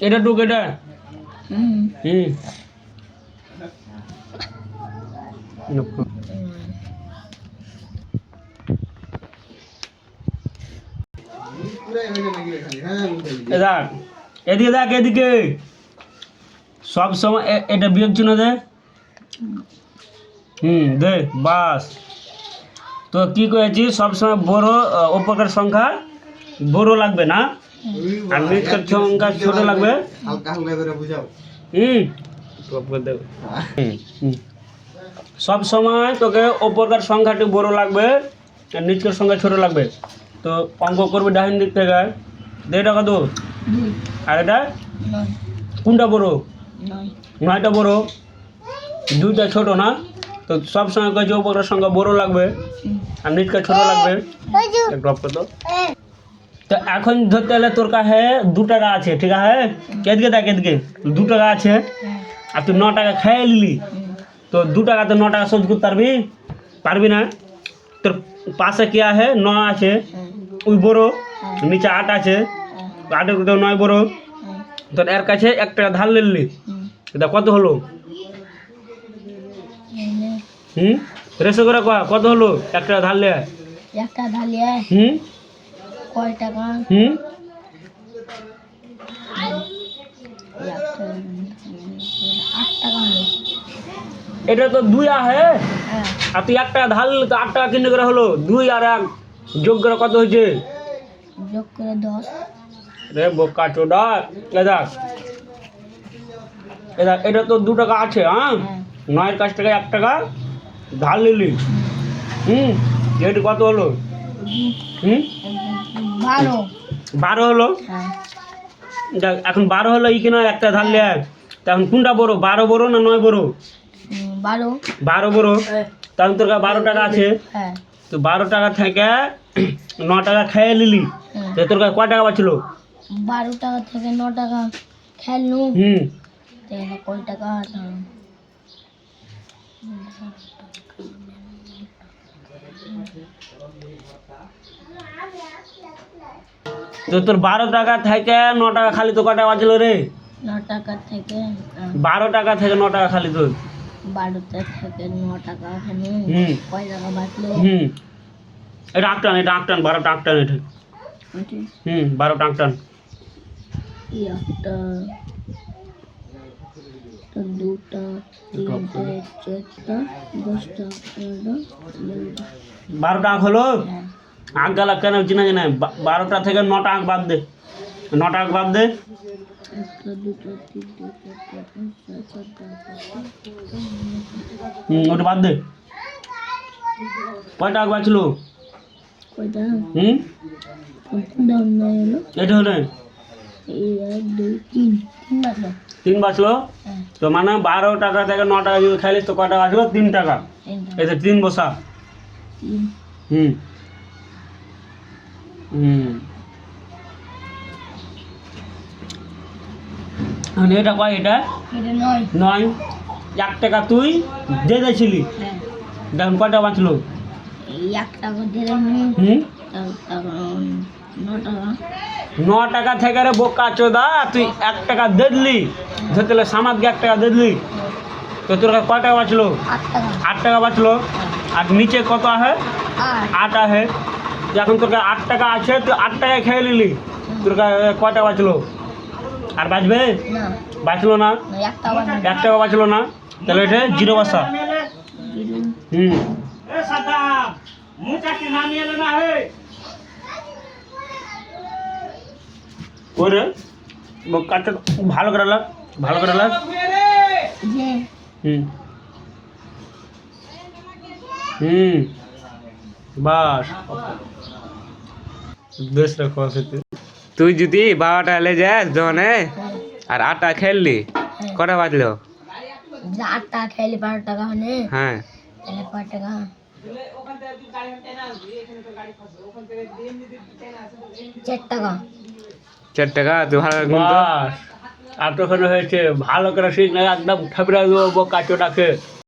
এটা টুক এটা এদিকে দেখ এদিকে সব সময় এটা বিয়োগ চিহ্ন দে দে বাস তো কি করেছি সবসময় বড় উপকার সংখ্যা বড় লাগবে না আর নিচের সংখ্যা ছোট লাগবে সব সময় তোকে উপকার সংখ্যাটি বড় লাগবে আর নিচের সংখ্যা ছোট লাগবে তো অঙ্ক করবে ডাইন দিক থেকে দে টাকা তো আর এটা কোনটা বড় নয়টা বড় দুইটা ছোট না তো সব সময় কয়েছে উপকার সংখ্যা বড় লাগবে আর নিচকা ছোট লাগবে ড্রপ করতো তো এখন ধরতে গেলে তোর কাছে 2 টাকা আছে ঠিক আছে এদিকে দেখ এদিকে 2 টাকা আছে আর তুই 9 টাকা খেয়ে নিলি তো 2 টাকাতে 9 টাকা শোধ করতে পারবি না তোর পাশে কি আছে 9 আছে ওই বড় নিচে 8 আছে 8 এর 9 বড় তোর এর কাছে 1 টাকা ধার নিলি এটা কত হলো রেসো করে কত হলো 1 টাকা ধার লিয়ে কয় টাকা এটা তো 2 আছে আর তুই 1 টাকা ধার তো 8 টাকা কিনে করে হলো 2 আর 1 যোগ করে কত হয়েছে যোগ করে 10 রে বোকা চোদা এটা তো 2 টাকা আছে হ্যাঁ 9 এর কাছ থেকে 1 টাকা ধার নিলি এটা কত হলো 12 হলো এখন 12 হলো এই কিনা 1 টাকা ধার লিয়ে তখন কোনটা বড় 12 বড় না 9 বড় 12 বড় তখন তোর কাছে 12 টাকা আছে তো 12 টাকা থেকে 9 টাকা খেয়ে নিলি তোর কাছে কয় টাকা বাঁচলো 12 টাকা থেকে 9 টাকা খেলনু তাহলে কয় টাকা তো তোর 12 টাকা থেকে 9 টাকা খালি তো কয় টাকা বাঁচলো রে 9 টাকা থেকে 12 টাকা থেকে 9 টাকা খালি তোর 12 থেকে 9 টাকা খেলনু কয় টাকা বাঁচলো এটা আটটান 12 টাকা টান এটা 12 টাকা টান একটা দুটা তিনটা চারটা 10টা 12 টাকা হলো আঁক গালা কেন চিনা জানা 12টা থেকে 9টা আঁক বাদ দে 9টা আঁক বাদ দে 1 2 3 4 5 6 7 8 ওটা বাদ দে কয়টা আঁক বাঁচলো কয়টা দাম নাই হলো এটা হলো 1 2 3 3 বাঁচলো তো মানে 12 টাকা থেকে 9 টাকা যদি খাইলিস তো কয়টা বাঁচলো 3 টাকা এই 3 বসা এটা কয় এটা 9 1 টাকা তুই দিয়ে দিয়েছিলি দেখুন কয়টা বাঁচলো 1 টাকা দিয়ে 9 টাকা থেকে রে বোকা চোদা তুই 1 টাকা দিয়ে দিলি ধরতে সামাদকে 1 টাকা দিয়ে দিলি তো তোর কাছে কয় টাকা বাঁচলো 8 টাকা বাঁচলো আর নিচে কত আছে 8 আছে এখন তোর কাছে 8 টাকা আছে তুই 8 টাকায় খেয়ে নিলি তোর কাছে কয় টাকা বাঁচলো আর বাঁচবে বাঁচলো না 1 টাকা বাঁচলো না তাহলে এটা 0 বসা ওরে কাটটা ভালো করে লাগ বাস বেশ রাখো তুই যদি 12টা এলে যাস দোকানে আর 8টা খেললি কটা বাজলো 8 টাকা খেলে 12 টাকা হনে হ্যাঁ তাহলে কয় টাকা 4 টাকা 4 টাকা তুই ভালো গুণ তো আর তখন হয়েছে ভালো করে শিখ না একদম ঠাপিরা দেবো কাচোটাকে